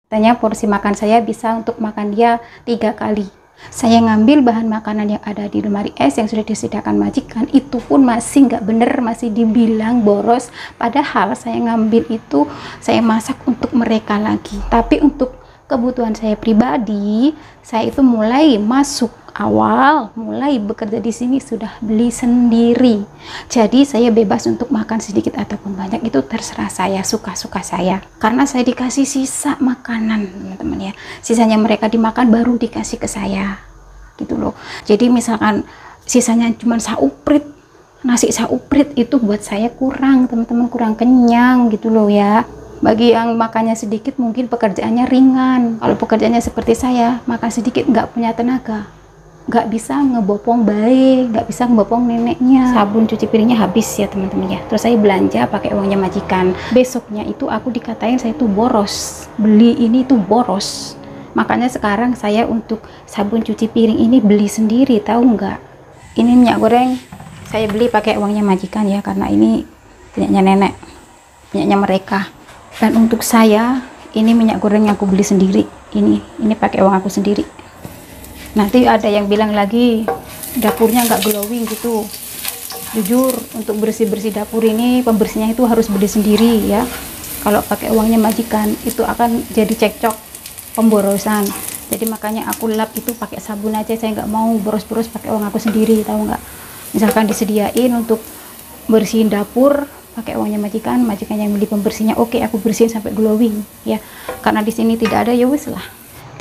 Katanya porsi makan saya bisa untuk makan dia 3 kali. Saya ngambil bahan makanan yang ada di lemari es yang sudah disediakan majikan, itu pun masih nggak bener, masih dibilang boros. Padahal saya ngambil itu, saya masak untuk mereka lagi. Tapi untuk kebutuhan saya pribadi, saya itu mulai masuk awal, mulai bekerja di sini sudah beli sendiri. Jadi saya bebas untuk makan sedikit ataupun banyak, itu terserah saya, suka-suka saya. Karena saya dikasih sisa makanan, teman-teman ya. Sisanya mereka dimakan baru dikasih ke saya. Gitu loh. Jadi misalkan sisanya cuma sauprit, nasi sauprit itu buat saya kurang, teman-teman, kurang kenyang gitu loh ya. Bagi yang makannya sedikit mungkin pekerjaannya ringan. Kalau pekerjaannya seperti saya, makan sedikit nggak punya tenaga, nggak bisa ngebopong bayi, nggak bisa ngebopong neneknya. Sabun cuci piringnya habis ya teman-teman ya. Terus saya belanja pakai uangnya majikan. Besoknya itu aku dikatain saya tuh boros, beli ini tuh boros. Makanya sekarang saya untuk sabun cuci piring ini beli sendiri, tahu nggak? Ini minyak goreng saya beli pakai uangnya majikan ya, karena ini minyaknya nenek, minyaknya mereka. Dan untuk saya ini minyak goreng yang aku beli sendiri, ini pakai uang aku sendiri. Nanti ada yang bilang lagi dapurnya nggak glowing gitu. Jujur, untuk bersih-bersih dapur ini pembersihnya itu harus beli sendiri ya. Kalau pakai uangnya majikan itu akan jadi cekcok, pemborosan. Jadi makanya aku lap itu pakai sabun aja, saya nggak mau boros-boros pakai uang aku sendiri, tahu nggak? Misalkan disediain untuk bersihin dapur pakai uangnya majikan, majikan yang beli pembersihnya, oke aku bersihin sampai glowing ya. Karena di sini tidak ada, ya wis lah.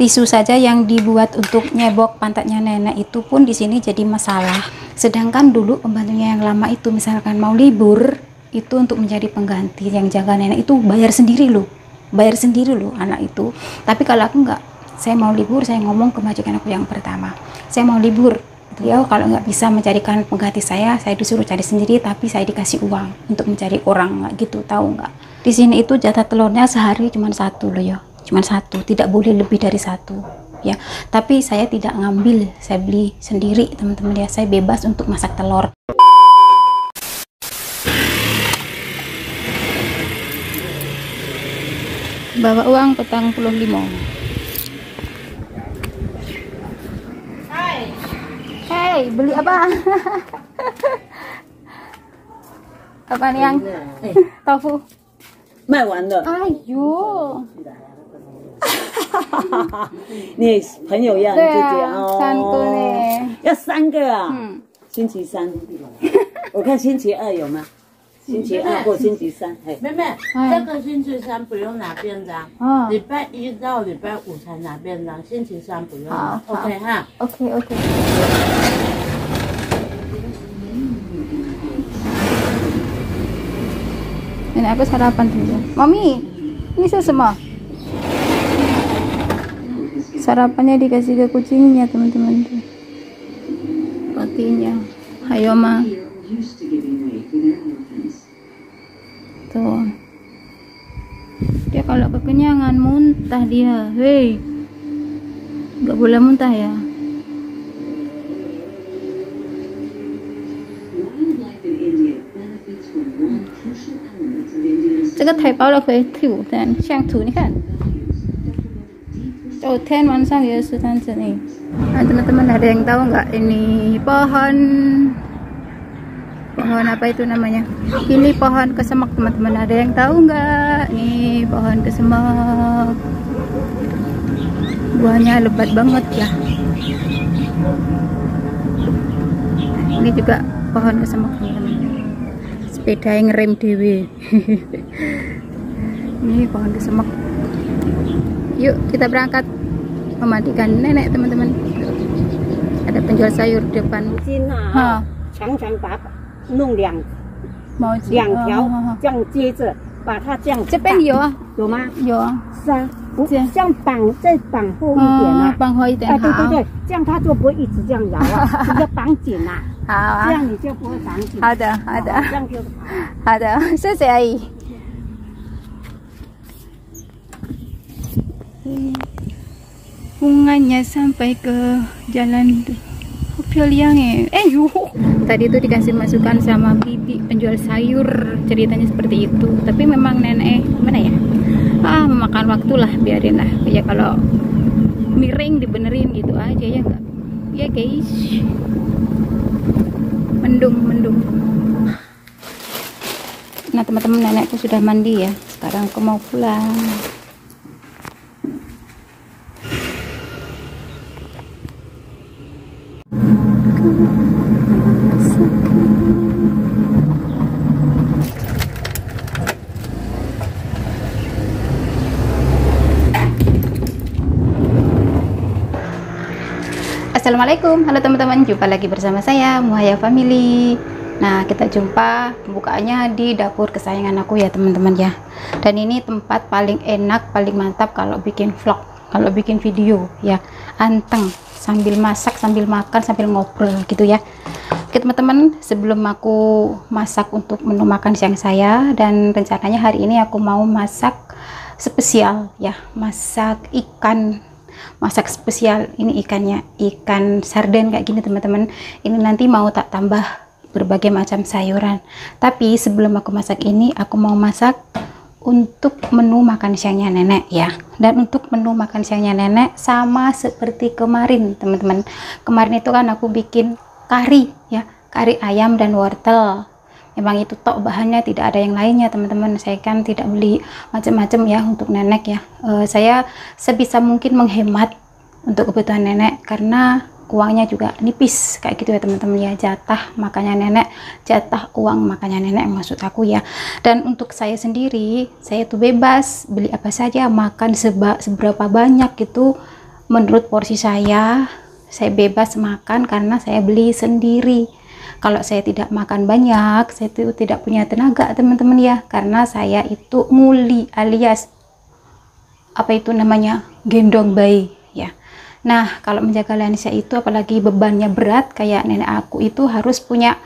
Tisu saja yang dibuat untuk nyebok pantatnya nenek itu pun di sini jadi masalah. Sedangkan dulu pembantunya yang lama itu misalkan mau libur, itu untuk menjadi pengganti yang jaga nenek itu bayar sendiri loh, anak itu. Tapi kalau aku nggak, saya mau libur, saya ngomong ke majikan aku yang pertama, saya mau libur. Ya kalau nggak bisa mencarikan pengganti saya disuruh cari sendiri, tapi saya dikasih uang untuk mencari orang, nggak gitu, tahu nggak? Di sini itu jatah telurnya sehari cuma 1 loh ya, cuma 1, tidak boleh lebih dari 1 ya. Tapi saya tidak ngambil, saya beli sendiri teman-teman ya, saya bebas untuk masak telur. Bawa uang petang 45. Hey, beli apa? Apa nih yang tofu? 卖完了，哎呦，你朋友要你对自己啊3个呢，要3个啊？嗯，星期三，我看星期2有吗？星期2或星期3，嘿，妹妹，这个星期3不用拿便当，哦礼拜1到礼拜5才拿便当，星期3不用拿好好，OK 哈。 oke oke. Ini aku sarapan dulu. Mami, ini semua. Sarapannya dikasih ke kucingnya teman-teman tuh. Patinya. Ayo ma. Tuh. Dia kalau kekenyangan muntah dia. Hei. Nggak boleh muntah ya. Ini 台包了可以吐，但像吐，你看。昨天晚上也是这样子nih. Nah, teman-teman ada yang tahu nggak ini pohon apa itu namanya? Ini pohon kesemak teman-teman. Ada yang tahu nggak? Nih pohon kesemak. Buahnya lebat banget ya. Ini juga pohon kesemak teman-teman. Sepeda yang rem dewe. Ini pohon kesemak. Yuk kita berangkat memandikan nenek teman-teman. Ada penjual sayur di depan. 筋啊，长长把它弄2条，这样接着把它这样。这边有啊，有吗？有啊，是啊，不这样再绑厚一点啊，绑厚一点。哎，对对对，这样它就不会一直这样摇啊，你要绑紧啊。好啊，这样你就不会绑紧。好的好的，这样就好的，谢谢阿姨。Bunganya sampai ke jalan itu. Tadi itu dikasih masukan sama bibi penjual sayur, ceritanya seperti itu. Tapi memang nenek mana ya? Memakan waktu lah, biarin lah ya, kalau miring dibenerin gitu aja ya enggak ya guys. Mendung. Nah teman-teman, nenekku sudah mandi ya, sekarang aku mau pulang. Assalamualaikum, halo teman-teman, jumpa lagi bersama saya Muhaya Family. Nah, kita jumpa pembukaannya di dapur kesayangan aku ya teman-teman ya. Dan ini tempat paling enak, paling mantap kalau bikin vlog, kalau bikin video ya. Anteng, sambil masak, sambil makan, sambil ngobrol gitu ya. Oke teman-teman, sebelum aku masak untuk menu makan siang saya, dan rencananya hari ini aku mau masak spesial ya, masak ikan. Masak spesial, ini ikannya ikan sarden kayak gini teman-teman. Ini nanti mau tak tambah berbagai macam sayuran. Tapi sebelum aku masak ini, aku mau masak untuk menu makan siangnya nenek ya. Dan untuk menu makan siangnya nenek sama seperti kemarin teman-teman. Kemarin itu kan aku bikin kari ya, kari ayam dan wortel. Memang itu tok bahannya, tidak ada yang lainnya teman-teman. Saya kan tidak beli macam-macam ya untuk nenek ya. Saya sebisa mungkin menghemat untuk kebutuhan nenek, karena uangnya juga nipis kayak gitu ya teman-teman ya. Jatah makannya nenek, jatah uang makannya nenek maksud aku ya. Dan untuk saya sendiri, saya tuh bebas beli apa saja, makan seberapa banyak gitu menurut porsi saya bebas makan karena saya beli sendiri. Kalau saya tidak makan banyak, saya itu tidak punya tenaga teman-teman ya, karena saya itu nguli alias apa itu namanya, gendong bayi ya. Nah kalau menjaga lansia itu apalagi bebannya berat kayak nenek aku, itu harus punya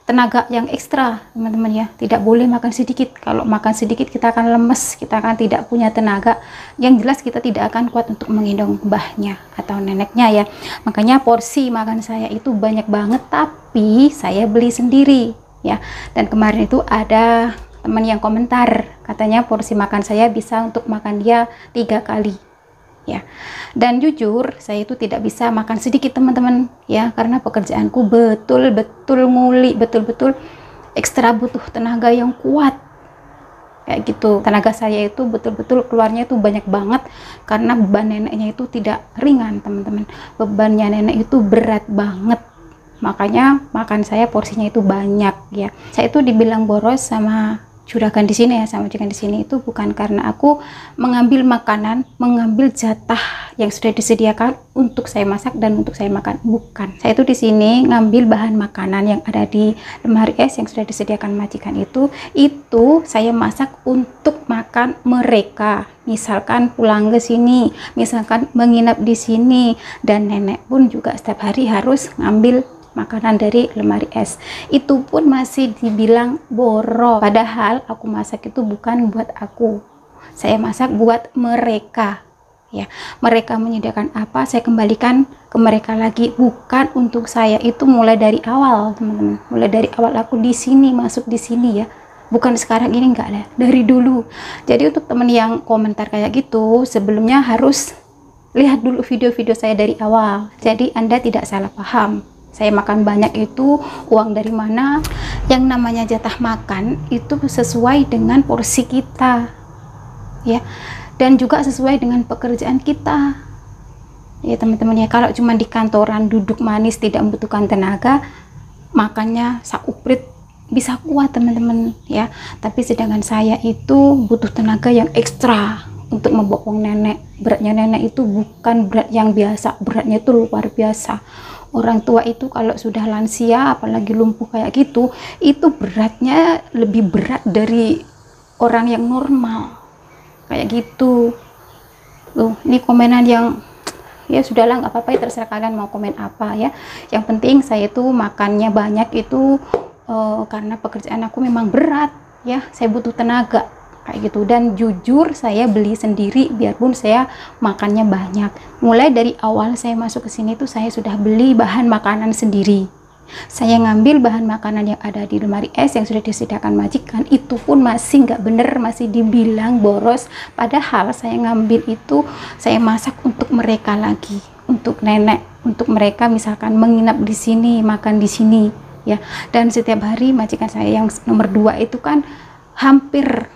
tenaga yang ekstra teman-teman ya. Tidak boleh makan sedikit. Kalau makan sedikit kita akan lemes, kita akan tidak punya tenaga. Yang jelas kita tidak akan kuat untuk menggendong mbahnya atau neneknya ya. Makanya porsi makan saya itu banyak banget, tapi saya beli sendiri ya. Dan kemarin itu ada teman yang komentar, katanya porsi makan saya bisa untuk makan dia 3 kali ya. Dan jujur saya itu tidak bisa makan sedikit teman-teman ya, karena pekerjaanku betul-betul nguli, betul-betul ekstra butuh tenaga yang kuat kayak gitu. Tenaga saya itu betul-betul keluarnya itu banyak banget, karena beban neneknya itu tidak ringan teman-teman. Bebannya nenek itu berat banget, makanya makan saya porsinya itu banyak ya. Saya itu dibilang boros sama juragan di sini ya, sama majikan di sini itu bukan karena aku mengambil makanan, mengambil jatah yang sudah disediakan untuk saya masak dan untuk saya makan, bukan. Saya itu di sini ngambil bahan makanan yang ada di lemari es yang sudah disediakan majikan itu saya masak untuk makan mereka. Misalkan pulang ke sini, misalkan menginap di sini, dan nenek pun juga setiap hari harus ngambil makanan dari lemari es. Itu pun masih dibilang boros, padahal aku masak itu bukan buat aku, saya masak buat mereka ya. Mereka menyediakan apa, saya kembalikan ke mereka lagi, bukan untuk saya. Itu mulai dari awal teman-teman, mulai dari awal aku di sini, masuk di sini ya, bukan sekarang ini, enggak lah, dari dulu. Jadi untuk teman yang komentar kayak gitu, sebelumnya harus lihat dulu video-video saya dari awal, jadi Anda tidak salah paham. Saya makan banyak itu uang dari mana? Yang namanya jatah makan itu sesuai dengan porsi kita ya, dan juga sesuai dengan pekerjaan kita ya teman-teman ya. Kalau cuma di kantoran duduk manis tidak membutuhkan tenaga, makannya sauprit bisa kuat teman-teman ya. Tapi sedangkan saya itu butuh tenaga yang ekstra untuk membopong nenek. Beratnya nenek itu bukan berat yang biasa, beratnya itu luar biasa. Orang tua itu kalau sudah lansia, apalagi lumpuh kayak gitu, itu beratnya lebih berat dari orang yang normal kayak gitu. Loh, ini komenan yang ya sudahlah, nggak apa-apa ya, terserah kalian mau komen apa ya. Yang penting saya itu makannya banyak itu karena pekerjaan aku memang berat ya, saya butuh tenaga kayak gitu. Dan jujur saya beli sendiri biarpun saya makannya banyak. Mulai dari awal saya masuk ke sini tuh saya sudah beli bahan makanan sendiri Saya ngambil bahan makanan yang ada di lemari es yang sudah disediakan majikan, itu pun masih nggak bener, masih dibilang boros. Padahal saya ngambil itu, saya masak untuk mereka lagi, untuk nenek, untuk mereka misalkan menginap di sini, makan di sini, ya. Dan setiap hari majikan saya yang nomor 2 itu kan hampir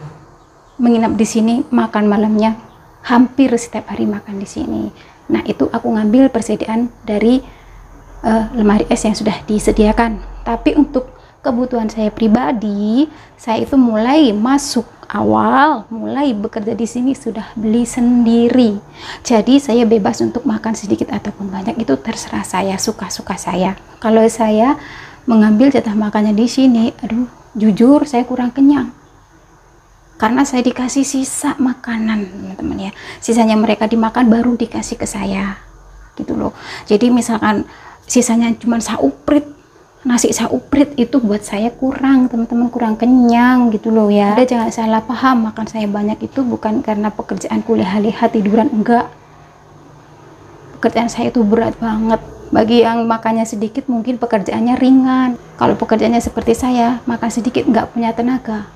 menginap di sini, makan malamnya hampir setiap hari makan di sini. Nah, itu aku ngambil persediaan dari lemari es yang sudah disediakan. Tapi untuk kebutuhan saya pribadi, saya itu mulai masuk awal, mulai bekerja di sini sudah beli sendiri. Jadi saya bebas untuk makan sedikit ataupun banyak, itu terserah saya, suka-suka saya. Kalau saya mengambil jatah makannya di sini, aduh, jujur saya kurang kenyang. Karena saya dikasih sisa makanan, teman-teman ya. Sisanya mereka dimakan baru dikasih ke saya. Gitu loh. Jadi misalkan sisanya cuma sauprit, nasi sauprit, itu buat saya kurang, teman-teman, kurang kenyang gitu loh ya. Ada jangan salah paham, makan saya banyak itu bukan karena pekerjaan kuliah-lihat tiduran, enggak. Pekerjaan saya itu berat banget. Bagi yang makannya sedikit mungkin pekerjaannya ringan. Kalau pekerjaannya seperti saya, makan sedikit nggak punya tenaga,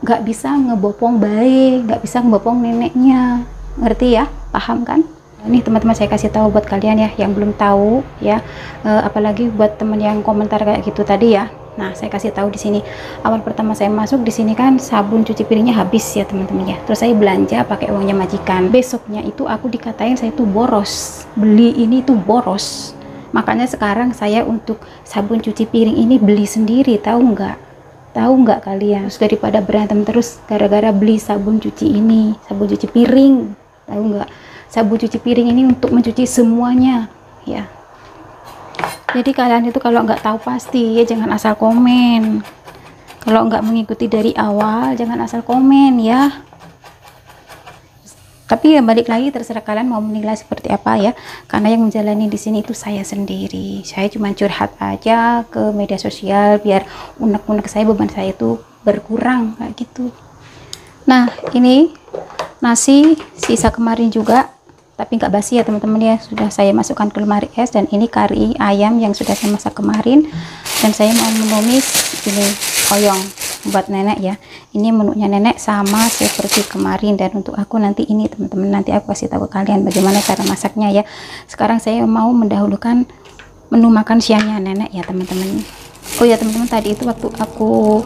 nggak bisa ngebopong bayi, nggak bisa ngebopong neneknya. Ngerti ya? Paham kan? Ini teman-teman saya kasih tahu buat kalian ya yang belum tahu ya, apalagi buat teman yang komentar kayak gitu tadi ya. Nah, saya kasih tahu di sini. Awal pertama saya masuk di sini kan sabun cuci piringnya habis ya teman-teman ya. Terus saya belanja pakai uangnya majikan. Besoknya itu aku dikatain saya tuh boros. Beli ini tuh boros. Makanya sekarang saya untuk sabun cuci piring ini beli sendiri, tahu nggak? Tahu nggak kalian? Terus daripada berantem terus gara-gara beli sabun cuci ini, sabun cuci piring, tahu nggak? Sabun cuci piring ini untuk mencuci semuanya ya. Jadi kalian itu kalau nggak tahu pasti ya jangan asal komen. Kalau nggak mengikuti dari awal jangan asal komen ya. Tapi ya balik lagi terserah kalian mau menilai seperti apa ya. Karena yang menjalani di sini itu saya sendiri. Saya cuma curhat aja ke media sosial biar unek-unek saya, beban saya itu berkurang kayak gitu. Nah, ini nasi sisa kemarin juga, tapi nggak basi ya teman-teman ya, sudah saya masukkan ke lemari es. Dan ini kari ayam yang sudah saya masak kemarin, dan saya mau menumis ini oyong buat nenek ya. Ini menunya nenek sama seperti kemarin, dan untuk aku nanti ini teman-teman, nanti aku kasih tahu ke kalian bagaimana cara masaknya ya. Sekarang saya mau mendahulukan menu makan siangnya nenek ya teman-teman. Oh ya teman-teman, tadi itu waktu aku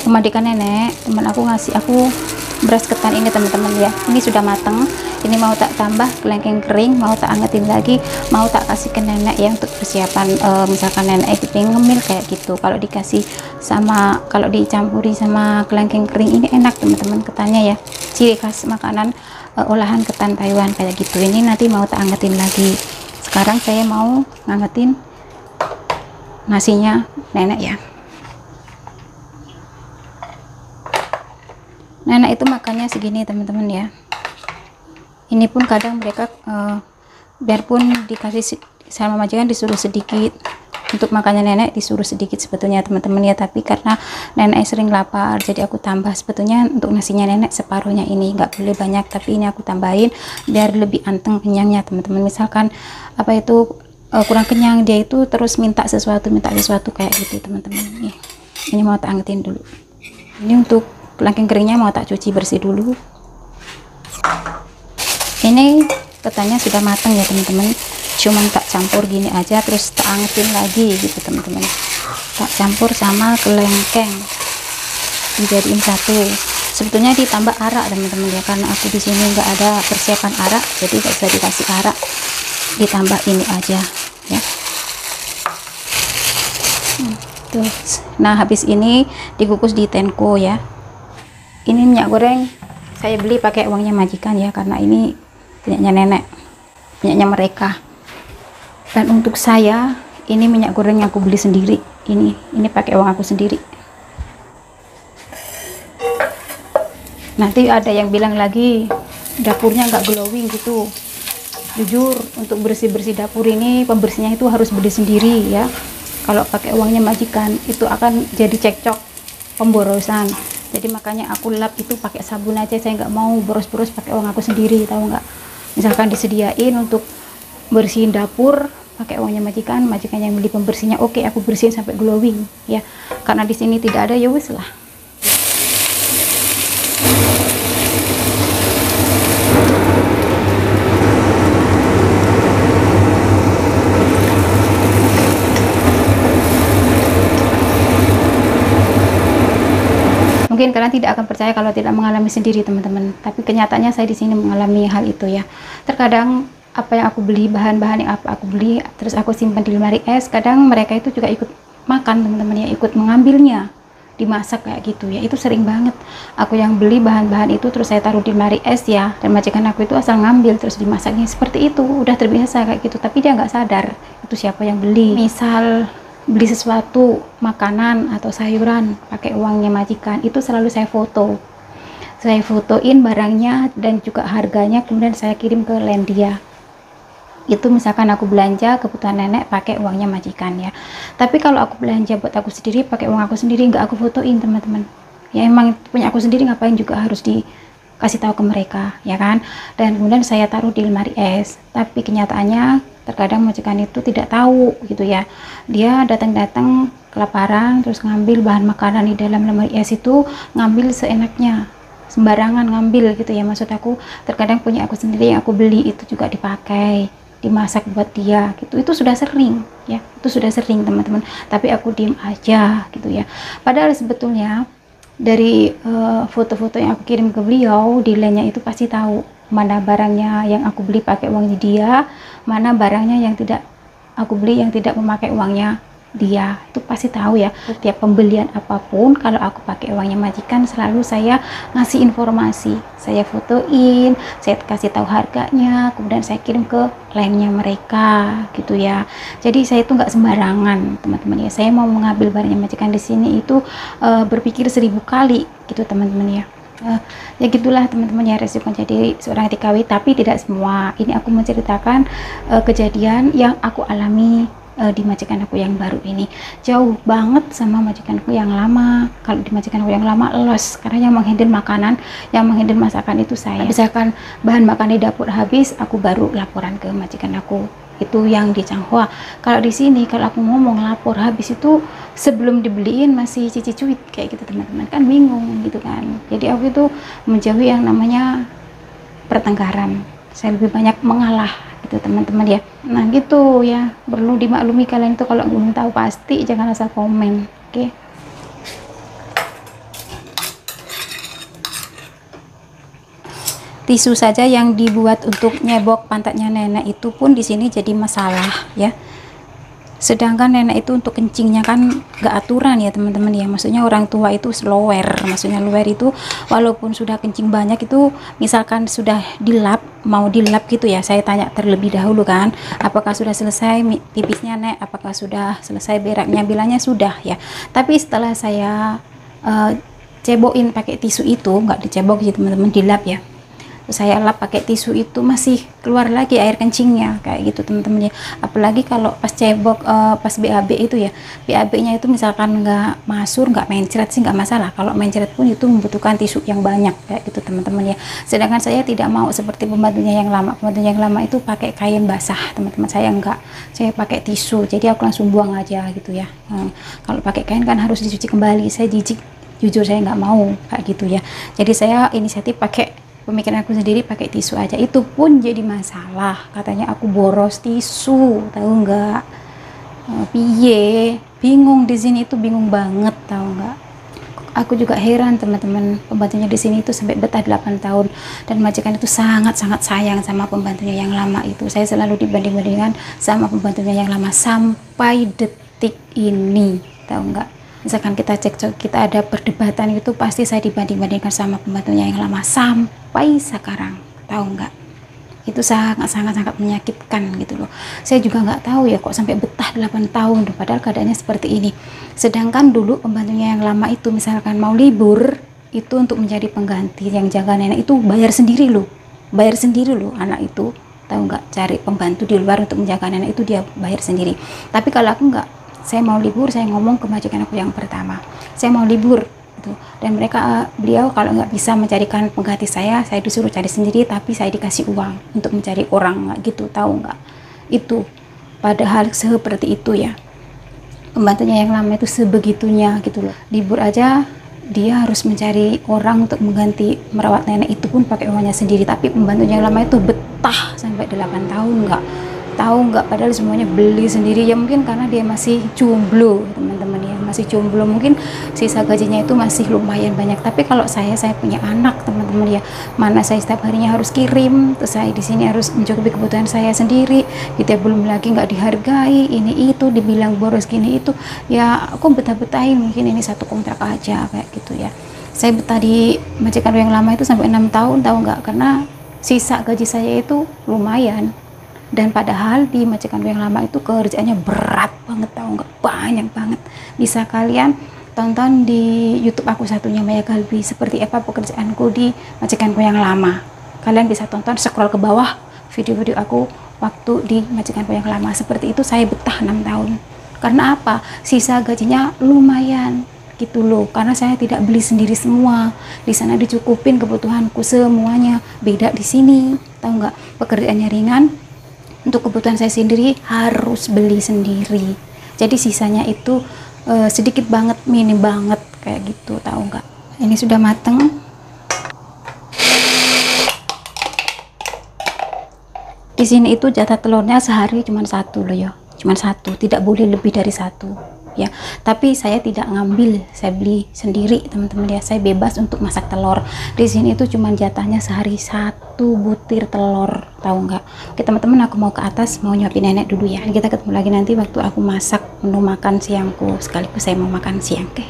memandikan nenek, teman aku ngasih aku beras ketan ini teman-teman ya. Ini sudah matang, ini mau tak tambah kelengkeng kering, mau tak angetin lagi, mau tak kasih ke nenek ya untuk persiapan misalkan nenek pengen ngemil kayak gitu. Kalau dikasih sama, kalau dicampuri sama kelengkeng kering ini enak teman-teman ketannya ya, ciri khas makanan olahan ketan Taiwan kayak gitu. Ini nanti mau tak angetin lagi. Sekarang saya mau ngangetin nasinya nenek ya. Nenek itu makannya segini teman-teman ya. Ini pun kadang mereka biarpun dikasih sama majikan disuruh sedikit, untuk makannya nenek disuruh sedikit sebetulnya teman-teman ya, tapi karena nenek sering lapar jadi aku tambah. Sebetulnya untuk nasinya nenek separuhnya ini, nggak boleh banyak, tapi ini aku tambahin biar lebih anteng kenyangnya teman-teman. Misalkan apa itu kurang kenyang, dia itu terus minta sesuatu kayak gitu teman-teman. Ini mau tak angetin dulu. Ini untuk kelengkeng keringnya mau tak cuci bersih dulu. Ini ketannya sudah matang ya teman-teman, cuman tak campur gini aja terus tak angetin lagi gitu teman-teman. Tak campur sama kelengkeng dijadiin satu. Sebetulnya ditambah arak teman-teman ya, karena aku di sini nggak ada persiapan arak jadi nggak bisa dikasih arak, ditambah ini aja ya. Terus nah habis ini dikukus di Tenko ya. Ini minyak goreng saya beli pakai uangnya majikan ya, karena ini minyaknya nenek, minyaknya mereka. Dan untuk saya ini minyak goreng yang aku beli sendiri, ini pakai uang aku sendiri. Nanti ada yang bilang lagi dapurnya nggak glowing gitu. Jujur untuk bersih-bersih dapur ini pembersihnya itu harus beli sendiri ya. Kalau pakai uangnya majikan itu akan jadi cekcok, pemborosan. Jadi makanya aku lap itu pakai sabun aja, saya nggak mau boros-boros pakai uang aku sendiri, tahu nggak? Misalkan disediain untuk bersihin dapur pakai uangnya majikan yang beli pembersihnya, oke, aku bersihin sampai glowing ya, karena di sini tidak ada, ya wis lah. Mungkin kalian tidak akan percaya kalau tidak mengalami sendiri teman-teman, tapi kenyataannya saya di sini mengalami hal itu ya. Terkadang apa yang aku beli, bahan-bahan yang aku beli terus aku simpan di lemari es, kadang mereka itu juga ikut makan teman-teman ya, ikut mengambilnya, dimasak kayak gitu ya. Itu sering banget aku yang beli bahan-bahan itu terus saya taruh di lemari es ya, dan majikan aku itu asal ngambil terus dimasaknya seperti itu, udah terbiasa kayak gitu, tapi dia nggak sadar itu siapa yang beli. Misal beli sesuatu, makanan atau sayuran pakai uangnya majikan, itu selalu saya fotoin barangnya dan juga harganya, kemudian saya kirim ke Lendia. Itu misalkan aku belanja kebutuhan nenek pakai uangnya majikan ya. Tapi kalau aku belanja buat aku sendiri pakai uang aku sendiri, nggak aku fotoin teman-teman ya, emang punya aku sendiri, ngapain juga harus dikasih tahu ke mereka ya kan. Dan kemudian saya taruh di lemari es, tapi kenyataannya terkadang majikan itu tidak tahu gitu ya, dia datang-datang kelaparan terus ngambil bahan makanan di dalam lemari es itu, ngambil seenaknya, sembarangan ngambil gitu ya. Maksud aku terkadang punya aku sendiri yang aku beli itu juga dipakai, dimasak buat dia gitu. Itu sudah sering ya, itu sudah sering teman-teman, tapi aku diem aja gitu ya. Padahal sebetulnya dari foto-foto yang aku kirim ke beliau di lainnya itu pasti tahu mana barangnya yang aku beli pakai uangnya dia, mana barangnya yang tidak aku beli yang tidak memakai uangnya dia. Itu pasti tahu ya. Setiap pembelian apapun kalau aku pakai uangnya majikan, selalu saya ngasih informasi, saya fotoin, saya kasih tahu harganya, kemudian saya kirim ke lainnya mereka gitu ya. Jadi saya itu nggak sembarangan teman-teman ya, saya mau mengambil barangnya majikan di sini itu berpikir 1000 kali gitu teman-teman ya. Ya gitulah teman-teman ya, resiko jadi seorang TKW. Tapi tidak semua, ini aku menceritakan kejadian yang aku alami di majikan aku yang baru ini. Jauh banget sama majikanku yang lama. Kalau di majikanku yang lama los, karena yang menghandle makanan, yang menghandle masakan itu saya. Misalkan bahan makan di dapur habis, aku baru laporan ke majikan aku, itu yang di Changhua. Kalau di sini kalau aku ngomong lapor habis itu sebelum dibeliin masih cici cuit kayak gitu teman-teman, kan bingung gitu kan. Jadi aku itu menjauhi yang namanya pertengkaran, saya lebih banyak mengalah gitu teman-teman ya. Nah gitu ya, perlu dimaklumi kalian itu kalau belum tahu pasti jangan asal komen, oke? Tisu saja yang dibuat untuk nyebok pantatnya nenek itu pun di sini jadi masalah ya. Sedangkan nenek itu untuk kencingnya kan gak aturan ya teman-teman ya. Maksudnya orang tua itu slower, maksudnya luwer itu walaupun sudah kencing banyak itu, misalkan sudah dilap, mau dilap gitu ya, saya tanya terlebih dahulu kan, apakah sudah selesai pipisnya nek, apakah sudah selesai beraknya, bilangnya sudah ya. Tapi setelah saya cebokin pakai tisu itu, nggak dicebok sih teman-teman, dilap ya, saya lap pakai tisu itu masih keluar lagi air kencingnya kayak gitu teman-teman ya. Apalagi kalau pas cebok pas BAB itu ya, BAB nya itu misalkan nggak masur, nggak mencret sih nggak masalah, kalau mencret pun itu membutuhkan tisu yang banyak kayak gitu teman-teman ya. Sedangkan saya tidak mau seperti pembantunya yang lama. Pembantunya yang lama itu pakai kain basah teman-teman, saya enggak, saya pakai tisu, jadi aku langsung buang aja gitu ya. Kalau pakai kain kan harus dicuci kembali, saya jijik, jujur saya nggak mau kayak gitu ya. Jadi saya inisiatif pakai, pemikiran aku sendiri pakai tisu aja. Itu pun jadi masalah, katanya aku boros tisu, tahu nggak? Piye, bingung di sini itu, bingung banget tahu nggak? Aku juga heran teman-teman, pembantunya di sini itu sampai betah 8 tahun, dan majikan itu sangat-sangat sayang sama pembantunya yang lama itu. Saya selalu dibanding-bandingkan sama pembantunya yang lama sampai detik ini, tahu nggak? Misalkan kita cekcok, kita ada perdebatan itu, pasti saya dibanding-bandingkan sama pembantunya yang lama sampai sekarang, tahu nggak? Itu sangat-sangat menyakitkan gitu loh. Saya juga nggak tahu ya kok sampai betah 8 tahun, padahal keadaannya seperti ini. Sedangkan dulu pembantunya yang lama itu misalkan mau libur, itu untuk mencari pengganti yang jaga nenek itu bayar sendiri loh, anak itu, tahu nggak? Cari pembantu di luar untuk menjaga nenek itu dia bayar sendiri. Tapi kalau aku nggak, saya mau libur, saya ngomong ke majikan aku yang pertama, saya mau libur gitu. Dan mereka, beliau kalau nggak bisa mencarikan pengganti saya disuruh cari sendiri, tapi saya dikasih uang untuk mencari orang gitu, tahu nggak? Itu Padahal seperti itu ya, pembantunya yang lama itu sebegitunya gitu loh. Libur aja dia harus mencari orang untuk mengganti merawat nenek, itu pun pakai uangnya sendiri. Tapi pembantunya yang lama itu betah sampai 8 tahun nggak, padahal semuanya beli sendiri. Ya mungkin karena dia masih jomblo teman-teman ya, masih jomblo, mungkin sisa gajinya itu masih lumayan banyak. Tapi kalau saya punya anak teman-teman ya, mana saya setiap harinya harus kirim, terus saya di sini harus mencukupi kebutuhan saya sendiri gitu ya, belum lagi nggak dihargai, ini itu dibilang boros gini itu ya. Aku betah-betahin, mungkin ini satu kontrak aja kayak gitu ya. Saya betah di majikan yang lama itu sampai 6 tahun, tahu nggak, karena sisa gaji saya itu lumayan. Dan padahal di majikan yang lama itu kerjaannya berat banget, tahu nggak, banyak banget. Bisa kalian tonton di YouTube aku satunya, Maya Galbi, seperti apa pekerjaanku di majikanku yang lama. Kalian bisa tonton, scroll ke bawah video-video aku waktu di majikanku yang lama. Seperti itu saya betah 6 tahun. Karena apa? Sisa gajinya lumayan gitu loh, karena saya tidak beli sendiri semua. Di sana dicukupin kebutuhanku semuanya. Beda di sini, tahu nggak, pekerjaannya ringan. Untuk kebutuhan saya sendiri harus beli sendiri. Jadi sisanya itu sedikit banget, minim banget kayak gitu, tahu nggak. Ini sudah mateng. Di sini itu jatah telurnya sehari cuma 1 loh ya, cuma 1, tidak boleh lebih dari 1 ya. Tapi saya tidak ngambil, saya beli sendiri teman-teman ya. Saya bebas untuk masak telur. Di sini itu cuma jatahnya sehari 1 butir telur, tahu nggak. Oke teman-teman, aku mau ke atas, mau nyuapin nenek dulu ya. Kita ketemu lagi nanti waktu aku masak menu makan siangku, sekaligus saya mau makan siang. Oke.